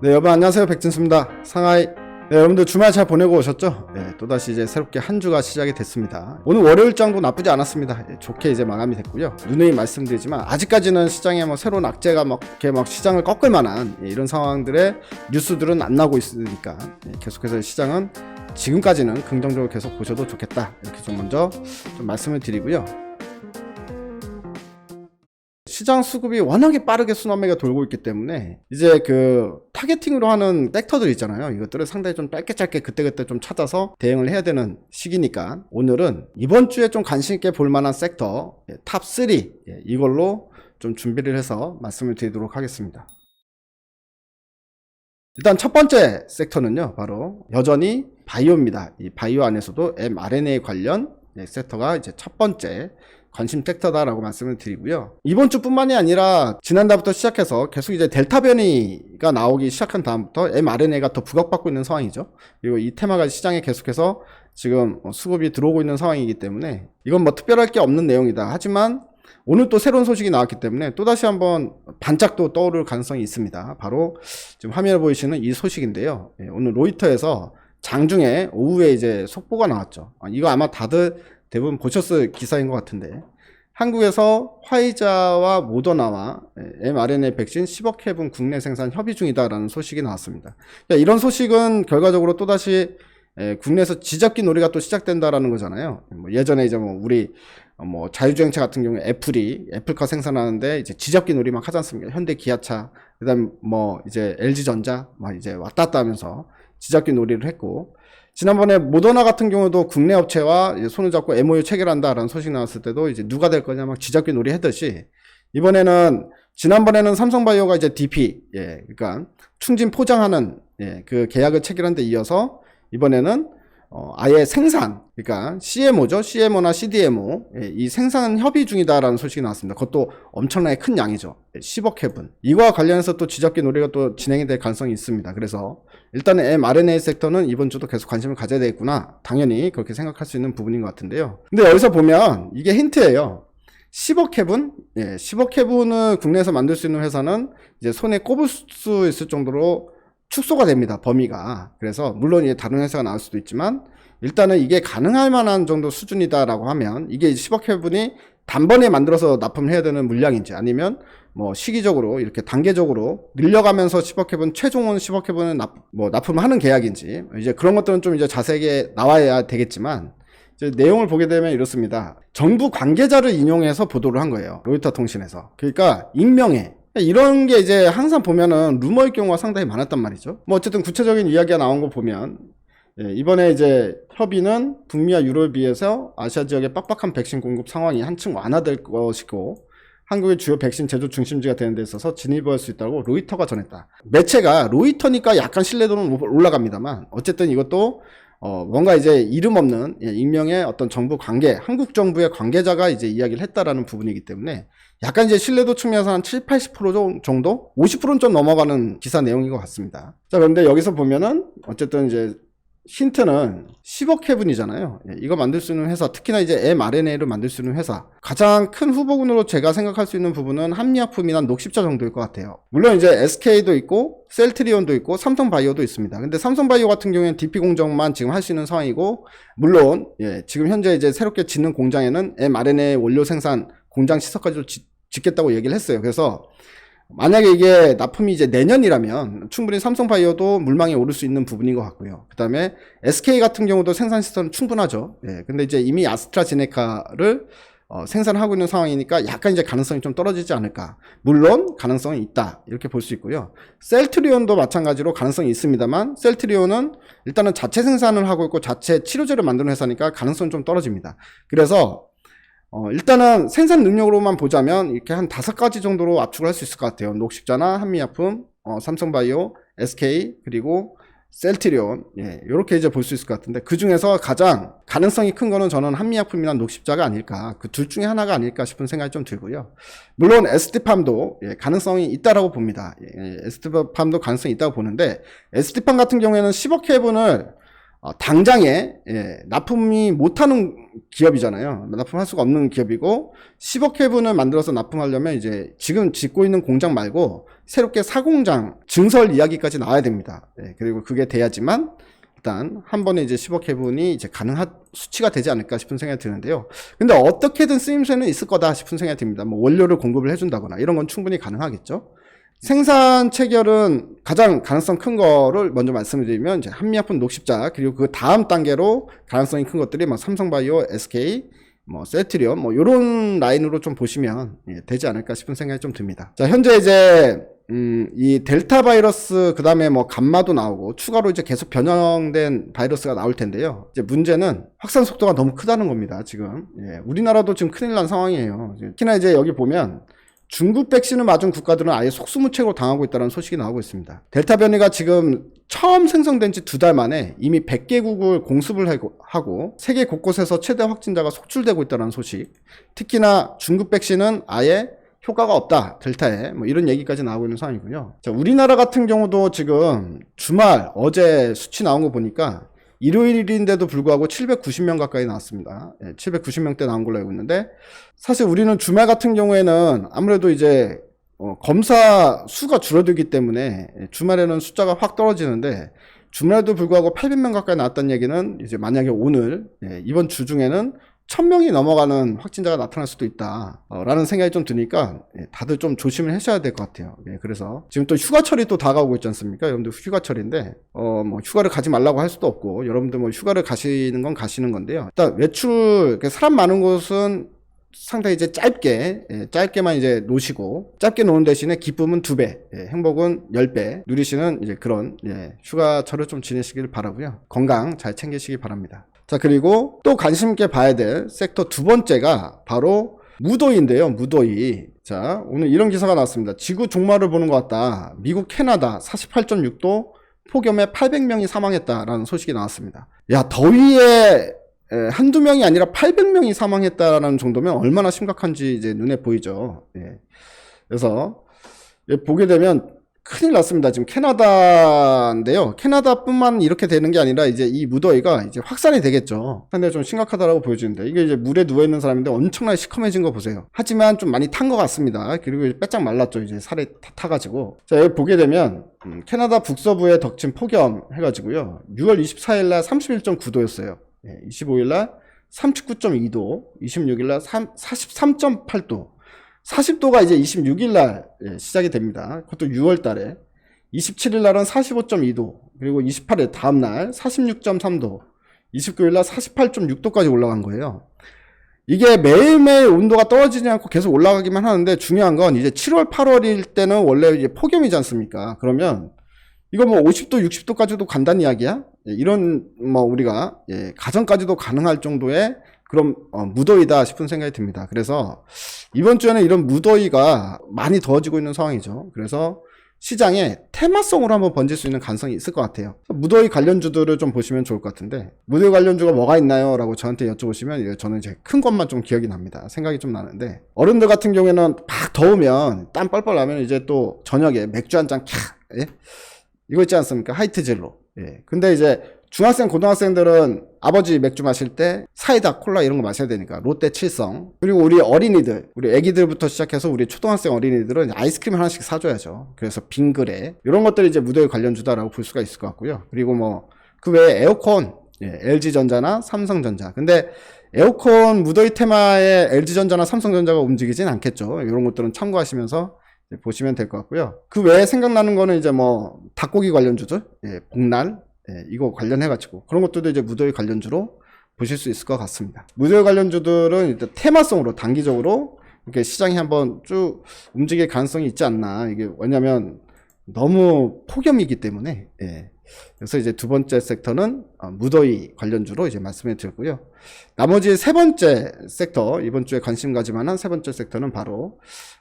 네, 여러분 안녕하세요. 백진수입니다. 상하이. 네, 여러분들 주말 잘 보내고 오셨죠? 네, 또다시 이제 새롭게 한 주가 시작이 됐습니다. 오늘 월요일장도 나쁘지 않았습니다. 좋게 이제 마감이 됐고요. 누누이 말씀드리지만 아직까지는 시장에 뭐 새로운 악재가 이렇게 시장을 꺾을 만한 이런 상황들의 뉴스들은 안 나오고 있으니까 계속해서 시장은 지금까지는 긍정적으로 계속 보셔도 좋겠다. 이렇게 좀 먼저 좀 말씀을 드리고요. 시장 수급이 워낙에 빠르게 순환매가 돌고 있기 때문에 이제 그 타겟팅으로 하는 섹터들 있잖아요. 이것들을 상당히 좀 짧게 그때그때 좀 찾아서 대응을 해야 되는 시기니까 오늘은 이번 주에 좀 관심 있게 볼 만한 섹터 탑 3 이걸로 좀 준비를 해서 말씀을 드리도록 하겠습니다. 일단 첫 번째 섹터는요, 바로 여전히 바이오입니다. 이 바이오 안에서도 mRNA 관련 섹터가 이제 첫 번째 관심 섹터다라고 말씀을 드리고요. 이번 주뿐만이 아니라 지난달부터 시작해서 계속 이제 델타 변이가 나오기 시작한 다음부터 mRNA가 더 부각받고 있는 상황이죠. 그리고 이 테마가 시장에 계속해서 지금 수급이 들어오고 있는 상황이기 때문에 이건 뭐 특별할 게 없는 내용이다. 하지만 오늘 또 새로운 소식이 나왔기 때문에 또다시 한번 반짝도 떠오를 가능성이 있습니다. 바로 지금 화면에 보이시는 이 소식인데요. 오늘 로이터에서 장중에 오후에 이제 속보가 나왔죠. 이거 아마 다들 대부분 보셨을 기사인 것 같은데 한국에서 화이자와 모더나와 mRNA 백신 10억 회분 국내 생산 협의 중이다라는 소식이 나왔습니다. 이런 소식은 결과적으로 또다시 국내에서 지잡기 놀이가 또 시작된다라는 거잖아요. 예전에 이제 우리 자율주행차 같은 경우에 애플이 애플카 생산하는데 이제 지잡기 놀이 막 하지 않습니까? 현대 기아차, 그다음 이제 LG전자 막 이제 왔다 갔다 하면서 지잡기 놀이를 했고, 지난번에 모더나 같은 경우도 국내 업체와 손을 잡고 MOU 체결한다라는 소식 나왔을 때도 이제 누가 될 거냐 막 지잡기 놀이 했듯이 이번에는 지난번에는 삼성바이오가 이제 DP 그러니까 충진 포장하는 그 계약을 체결한 데 이어서 이번에는 아예 생산, 그러니까 CMO죠. CMO나 CDMO 이 생산 협의 중이다라는 소식이 나왔습니다. 그것도 엄청나게 큰 양이죠. 10억 회분. 이거와 관련해서 또 지잡기 놀이가 또 진행이 될 가능성이 있습니다. 그래서 일단은 mRNA 섹터는 이번 주도 계속 관심을 가져야 되겠구나. 당연히 그렇게 생각할 수 있는 부분인 것 같은데요. 근데 여기서 보면 이게 힌트예요. 10억 회분? 10억 회분을 국내에서 만들 수 있는 회사는 이제 손에 꼽을 수 있을 정도로 축소가 됩니다. 범위가. 그래서 물론 이제 다른 회사가 나올 수도 있지만 일단은 이게 가능할 만한 정도 수준이다라고 하면 이게 10억 회분이 단번에 만들어서 납품을 해야 되는 물량인지 아니면 시기적으로 이렇게 단계적으로 늘려가면서 10억 회분 최종은 10억 회분은 납품을 하는 계약인지 이제 그런 것들은 좀 이제 자세하게 나와야 되겠지만 이제 내용을 보게 되면 이렇습니다. 정부 관계자를 인용해서 보도를 한 거예요. 로이터 통신에서. 그러니까 익명에 이런 게 이제 항상 보면은 루머일 경우가 상당히 많았단 말이죠. 어쨌든 구체적인 이야기가 나온 거 보면 이번에 이제 협의는 북미와 유럽에 비해서 아시아 지역의 빡빡한 백신 공급 상황이 한층 완화될 것이고 한국의 주요 백신 제조 중심지가 되는 데 있어서 진입할 수 있다고 로이터가 전했다. 매체가 로이터니까 약간 신뢰도는 올라갑니다만 어쨌든 이것도 뭔가 이제 이름 없는 익명의 어떤 정부 관계, 한국 정부의 관계자가 이제 이야기를 했다라는 부분이기 때문에 약간 이제 신뢰도 측면에서 한 70-80% 정도? 50%는 좀 넘어가는 기사 내용인 것 같습니다. 자, 그런데 여기서 보면은 어쨌든 이제 힌트는 10억 회분이잖아요. 이거 만들 수 있는 회사, 특히나 이제 mRNA를 만들 수 있는 회사. 가장 큰 후보군으로 제가 생각할 수 있는 부분은 한미약품이나 녹십자 정도일 것 같아요. 물론 이제 SK도 있고, 셀트리온도 있고, 삼성바이오도 있습니다. 근데 삼성바이오 같은 경우에는 DP 공정만 지금 할 수 있는 상황이고, 물론, 지금 현재 이제 새롭게 짓는 공장에는 mRNA 원료 생산 공장 시설까지도 짓겠다고 얘기를 했어요. 그래서, 만약에 이게 납품이 이제 내년이라면 충분히 삼성바이오도 물망에 오를 수 있는 부분인 것 같고요. 그 다음에 SK 같은 경우도 생산 시설은 충분하죠. 근데 이제 이미 아스트라제네카를 생산하고 있는 상황이니까 약간 이제 가능성이 좀 떨어지지 않을까. 물론 가능성이 있다. 이렇게 볼 수 있고요. 셀트리온도 마찬가지로 가능성이 있습니다만 셀트리온은 일단은 자체 생산을 하고 있고 자체 치료제를 만드는 회사니까 가능성이 좀 떨어집니다. 그래서 일단은 생산 능력으로만 보자면 이렇게 한 5가지 정도로 압축을 할 수 있을 것 같아요. 녹십자나 한미약품, 삼성바이오, SK, 그리고 셀트리온, 이렇게 이제 볼 수 있을 것 같은데 그 중에서 가장 가능성이 큰 거는 저는 한미약품이나 녹십자가 아닐까, 그 둘 중에 하나가 아닐까 싶은 생각이 좀 들고요. 물론 ST팜도 가능성이 있다라고 봅니다. ST팜도 가능성이 있다고 보는데 ST팜 같은 경우에는 10억 회분을 당장에 납품이 못하는 기업이잖아요. 납품할 수가 없는 기업이고 10억 회분을 만들어서 납품하려면 이제 지금 짓고 있는 공장 말고 새롭게 사공장 증설 이야기까지 나와야 됩니다. 예, 그리고 그게 돼야지만 일단 한 번에 이제 10억 해분이 이제 가능한 수치가 되지 않을까 싶은 생각이 드는데요. 근데 어떻게든 쓰임새는 있을 거다 싶은 생각이 듭니다. 뭐 원료를 공급을 해준다거나 이런 건 충분히 가능하겠죠. 생산 체결은 가장 가능성 큰 거를 먼저 말씀을 드리면 이제 한미약품 녹십자, 그리고 그 다음 단계로 가능성이 큰 것들이 뭐 삼성바이오, SK, 뭐 셀트리온 뭐 요런 라인으로 좀 보시면 되지 않을까 싶은 생각이 좀 듭니다. 자, 현재 이제 이 델타 바이러스, 그 다음에 뭐 감마도 나오고 추가로 이제 계속 변형된 바이러스가 나올 텐데요. 이제 문제는 확산 속도가 너무 크다는 겁니다. 지금 우리나라도 지금 큰일 난 상황이에요. 특히나 이제 여기 보면 중국 백신을 맞은 국가들은 아예 속수무책으로 당하고 있다는 소식이 나오고 있습니다. 델타 변이가 지금 처음 생성된 지 2달 만에 이미 100개국을 공습을 하고 세계 곳곳에서 최대 확진자가 속출되고 있다는 소식. 특히나 중국 백신은 아예 효과가 없다, 델타에. 뭐 이런 얘기까지 나오고 있는 상황이고요. 자, 우리나라 같은 경우도 지금 주말 어제 수치 나온 거 보니까 일요일인데도 불구하고 790명 가까이 나왔습니다. 790명대 나온 걸로 알고 있는데, 사실 우리는 주말 같은 경우에는 아무래도 이제 검사 수가 줄어들기 때문에 주말에는 숫자가 확 떨어지는데, 주말에도 불구하고 800명 가까이 나왔다는 얘기는 이제 만약에 오늘 이번 주 중에는 1000명이 넘어가는 확진자가 나타날 수도 있다 라는 생각이 좀 드니까 다들 좀 조심을 하셔야 될 것 같아요. 그래서 지금 또 휴가철이 또 다가오고 있지 않습니까? 여러분들 휴가철인데 뭐 휴가를 가지 말라고 할 수도 없고, 여러분들 뭐 휴가를 가시는 건 가시는 건데요. 일단 외출, 사람 많은 곳은 상당히 이제 짧게만 이제 노시고, 짧게 노는 대신에 기쁨은 2배, 행복은 10배 누리시는 이제 그런 휴가철을 좀 지내시길 바라고요. 건강 잘 챙기시기 바랍니다. 자, 그리고 또 관심 있게 봐야 될 섹터 두 번째가 바로 무더위인데요. 무더위. 자, 오늘 이런 기사가 나왔습니다. 지구 종말을 보는 것 같다. 미국 캐나다 48.6도 폭염에 800명이 사망했다라는 소식이 나왔습니다. 야, 더위에 한두 명이 아니라 800명이 사망했다라는 정도면 얼마나 심각한지 이제 눈에 보이죠. 그래서 보게 되면 큰일 났습니다. 지금 캐나다인데요. 캐나다뿐만 이렇게 되는 게 아니라 이제 이 무더위가 이제 확산이 되겠죠. 상당히 좀 심각하다라고 보여지는데, 이게 이제 물에 누워 있는 사람인데 엄청나게 시커매진 거 보세요. 하지만 좀 많이 탄 것 같습니다. 그리고 이제 빼짝 말랐죠. 이제 살이 다 타가지고. 자, 여기 보게 되면 캐나다 북서부에 덮친 폭염 해가지고요. 6월 24일 날 31.9도였어요. 25일 날 39.2도, 26일 날 43.8도. 40도가 이제 26일 날 시작이 됩니다. 그것도 6월 달에. 27일 날은 45.2도, 그리고 28일 다음 날 46.3도, 29일 날 48.6도까지 올라간 거예요. 이게 매일매일 온도가 떨어지지 않고 계속 올라가기만 하는데, 중요한 건 이제 7월, 8월일 때는 원래 이제 폭염이지 않습니까? 그러면 이거 뭐 50도, 60도까지도 간다는 이야기야? 이런 뭐 우리가 가정까지도 가능할 정도의 그럼 무더위다 싶은 생각이 듭니다. 그래서 이번 주에는 이런 무더위가 많이 더워지고 있는 상황이죠. 그래서 시장에 테마성으로 한번 번질 수 있는 가능성이 있을 것 같아요. 무더위 관련주들을 좀 보시면 좋을 것 같은데, 무더위 관련주가 뭐가 있나요? 라고 저한테 여쭤보시면 저는 이제 큰 것만 좀 기억이 납니다. 생각이 좀 나는데, 어른들 같은 경우에는 막 더우면 땀 뻘뻘 나면 이제 또 저녁에 맥주 한 잔 이거 있지 않습니까? 하이트 젤로. 근데 이제 중학생, 고등학생들은 아버지 맥주 마실 때 사이다, 콜라 이런 거 마셔야 되니까 롯데 칠성. 그리고 우리 어린이들, 우리 애기들부터 시작해서 우리 초등학생 어린이들은 아이스크림 하나씩 사줘야죠. 그래서 빙그레 이런 것들이 이제 무더위 관련주다라고 볼 수가 있을 것 같고요. 그리고 뭐 그 외에 에어컨, LG전자나 삼성전자. 근데 에어컨 무더위 테마에 LG전자나 삼성전자가 움직이진 않겠죠. 이런 것들은 참고하시면서 보시면 될 것 같고요. 그 외에 생각나는 거는 이제 뭐 닭고기 관련주들, 복날, 이거 관련해가지고 그런 것들도 이제 무더위 관련주로 보실 수 있을 것 같습니다. 무더위 관련주들은 일단 테마성으로 단기적으로 이렇게 시장이 한번 쭉 움직일 가능성이 있지 않나. 이게 왜냐면 너무 폭염이기 때문에. 그래서 이제 두 번째 섹터는 무더위 관련주로 이제 말씀을 드렸고요. 나머지 세 번째 섹터, 이번 주에 관심 가질 만한 세 번째 섹터는 바로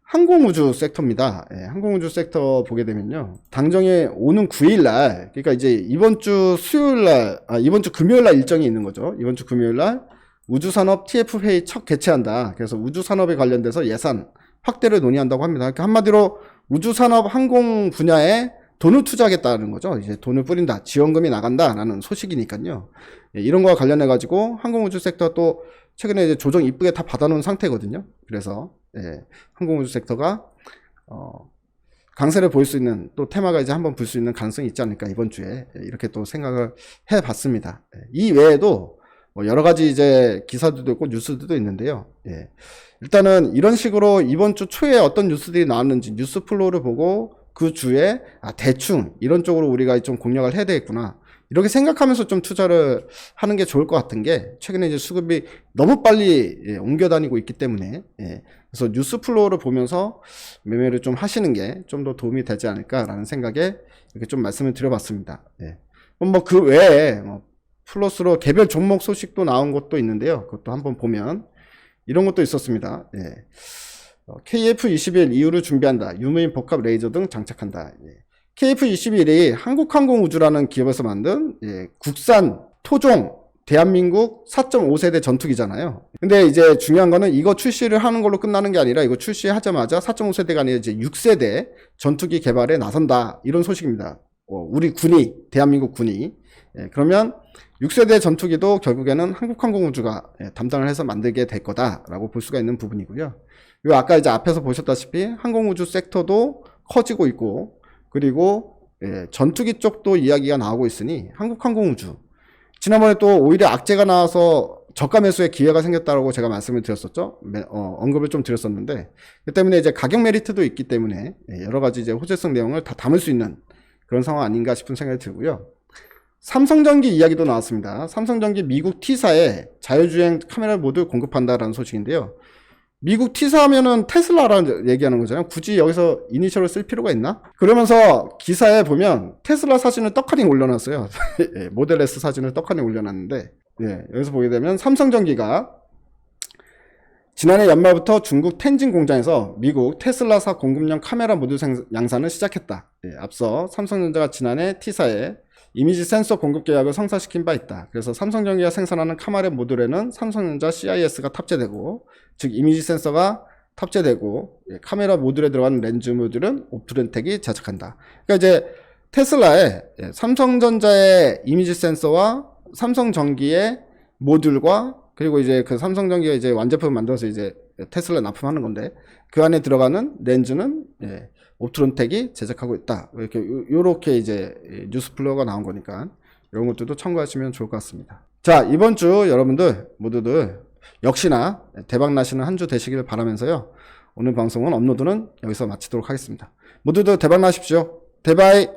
항공우주 섹터입니다. 항공우주 섹터 보게 되면요. 당정에 오는 9일날, 그러니까 이제 이번 주 수요일날, 이번 주 금요일날 일정이 있는 거죠. 이번 주 금요일날 우주산업 TF 회의 첫 개최한다. 그래서 우주산업에 관련돼서 예산 확대를 논의한다고 합니다. 그러니까 한마디로 우주산업 항공 분야에 돈을 투자하겠다는 거죠. 이제 돈을 뿌린다, 지원금이 나간다라는 소식이니까요. 이런 거와 관련해가지고 항공우주 섹터 또 최근에 이제 조정 이쁘게 다 받아놓은 상태거든요. 그래서 항공우주 섹터가 강세를 보일 수 있는 또 테마가 이제 한번 불 수 있는 가능성이 있지 않을까 이번 주에 이렇게 또 생각을 해봤습니다. 이 외에도 뭐 여러 가지 이제 기사들도 있고 뉴스들도 있는데요. 일단은 이런 식으로 이번 주 초에 어떤 뉴스들이 나왔는지 뉴스 플로우를 보고 그 주에 대충 이런 쪽으로 우리가 좀 공략을 해야 되겠구나. 이렇게 생각하면서 좀 투자를 하는 게 좋을 것 같은 게 최근에 이제 수급이 너무 빨리 옮겨 다니고 있기 때문에 그래서 뉴스 플로우를 보면서 매매를 좀 하시는 게 좀 더 도움이 되지 않을까라는 생각에 이렇게 좀 말씀을 드려봤습니다. 뭐 그 외에 플러스로 개별 종목 소식도 나온 것도 있는데요. 그것도 한번 보면 이런 것도 있었습니다. KF-21 이후를 준비한다. 유무인 복합 레이저 등 장착한다. KF-21이 한국항공우주라는 기업에서 만든 국산 토종 대한민국 4.5세대 전투기잖아요. 근데 이제 중요한 거는 이거 출시를 하는 걸로 끝나는 게 아니라 이거 출시하자마자 4.5세대가 아니라 이제 6세대 전투기 개발에 나선다. 이런 소식입니다. 우리 군이, 대한민국 군이. 그러면 6세대 전투기도 결국에는 한국항공우주가 담당을 해서 만들게 될 거다라고 볼 수가 있는 부분이고요. 그리고 아까 이제 앞에서 보셨다시피 항공우주 섹터도 커지고 있고, 그리고 전투기 쪽도 이야기가 나오고 있으니 한국항공우주. 지난번에 또 오히려 악재가 나와서 저가 매수의 기회가 생겼다고 제가 말씀을 드렸었죠. 언급을 좀 드렸었는데, 그 때문에 이제 가격 메리트도 있기 때문에 여러 가지 이제 호재성 내용을 다 담을 수 있는 그런 상황 아닌가 싶은 생각이 들고요. 삼성전기 이야기도 나왔습니다. 삼성전기 미국 T사에 자율주행 카메라 모듈 공급한다라는 소식인데요. 미국 T사 하면은 테슬라라는 얘기하는 거잖아요. 굳이 여기서 이니셜을 쓸 필요가 있나? 그러면서 기사에 보면 테슬라 사진을 떡하니 올려놨어요. 모델 S 사진을 떡하니 올려놨는데, 여기서 보게 되면 삼성전기가 지난해 연말부터 중국 텐진 공장에서 미국 테슬라사 공급용 카메라 모듈 양산을 시작했다. 앞서 삼성전자가 지난해 T사에 이미지 센서 공급 계약을 성사시킨 바 있다. 그래서 삼성전기가 생산하는 카메라 모듈에는 삼성전자 CIS가 탑재되고, 즉 이미지 센서가 탑재되고, 카메라 모듈에 들어가는 렌즈 모듈은 옵트론텍이 제작한다. 그러니까 이제 테슬라에 삼성전자의 이미지 센서와 삼성전기의 모듈과, 그리고 이제 그 삼성전기가 이제 완제품을 만들어서 이제 테슬라에 납품하는 건데, 그 안에 들어가는 렌즈는 옵트론텍이 제작하고 있다. 이렇게 이제 뉴스 플로어가 나온 거니까 이런 것들도 참고하시면 좋을 것 같습니다. 자, 이번 주 여러분들 모두들 역시나 대박 나시는 한 주 되시길 바라면서요. 오늘 방송은 업로드는 여기서 마치도록 하겠습니다. 모두들 대박 나십시오. 대바이.